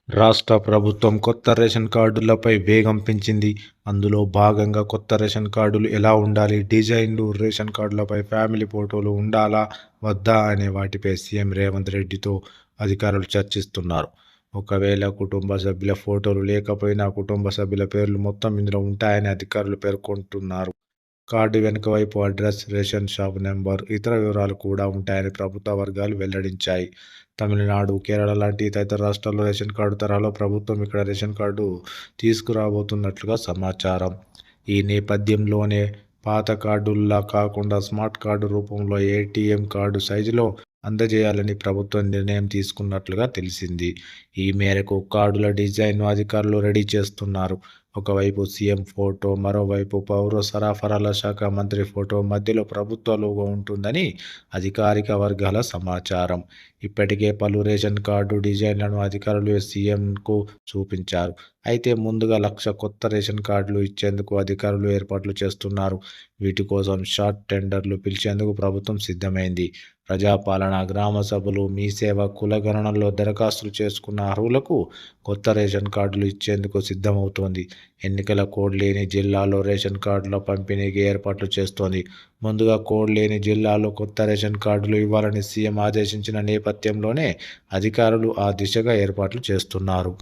రాష్ట్ర ప్రభుత్వం కొత్త రేషన్ కార్డులపై వేగం పెంచింది. అందులో భాగంగా కొత్త రేషన్ కార్డులు ఎలా ఉండాలి, డిజైన్లు, రేషన్ కార్డులపై ఫ్యామిలీ ఫోటోలు ఉండాలా వద్దా అనే వాటిపై సీఎం రేవంత్ రెడ్డితో అధికారులు చర్చిస్తున్నారు. ఒకవేళ కుటుంబ సభ్యుల ఫోటోలు లేకపోయినా కుటుంబ సభ్యుల పేర్లు మొత్తం ఇందులో ఉంటాయని అధికారులు పేర్కొంటున్నారు. కార్డు వెనుక వైపు అడ్రస్, రేషన్ షాప్ నెంబర్, ఇతర వివరాలు కూడా ఉంటాయని ప్రభుత్వ వర్గాలు వెల్లడించాయి. తమిళనాడు, కేరళ లాంటి తదితర రాష్ట్రాల్లో రేషన్ కార్డు తరహాలో ప్రభుత్వం ఇక్కడ రేషన్ కార్డు తీసుకురాబోతున్నట్లుగా సమాచారం. ఈ నేపథ్యంలోనే పాత కార్డుల్లా కాకుండా స్మార్ట్ కార్డు రూపంలో ఏటీఎం కార్డు సైజులో అందజేయాలని ప్రభుత్వం నిర్ణయం తీసుకున్నట్లుగా తెలిసింది. ఈ మేరకు కార్డుల డిజైన్ను అధికారులు రెడీ చేస్తున్నారు. ఒకవైపు సీఎం ఫోటో, మరోవైపు పౌర సరఫరాల శాఖ మంత్రి ఫోటో, మధ్యలో ప్రభుత్వ లోగో ఉంటుందని అధికారిక వర్గాల సమాచారం. ఇప్పటికే పలు రేషన్ కార్డు డిజైన్లను అధికారులు సీఎంకు చూపించారు. అయితే ముందుగా 1,00,000 కొత్త రేషన్ కార్డులు ఇచ్చేందుకు అధికారులు ఏర్పాట్లు చేస్తున్నారు. వీటి కోసం షార్ట్ టెండర్లు పిలిచేందుకు ప్రభుత్వం సిద్ధమైంది. ప్రజాపాలన, గ్రామ సభలు, మీ సేవ, కులగణనలో దరఖాస్తులు చేసుకున్న అర్హులకు కొత్త రేషన్ కార్డులు ఇచ్చేందుకు సిద్ధమవుతోంది. ఎన్నికల కోడ్ లేని జిల్లాల్లో రేషన్ కార్డుల పంపిణీకి ఏర్పాట్లు చేస్తోంది. ముందుగా కోడ్ లేని జిల్లాల్లో కొత్త రేషన్ కార్డులు ఇవ్వాలని సీఎం ఆదేశించిన నేపథ్యంలోనే అధికారులు ఆ దిశగా ఏర్పాట్లు చేస్తున్నారు.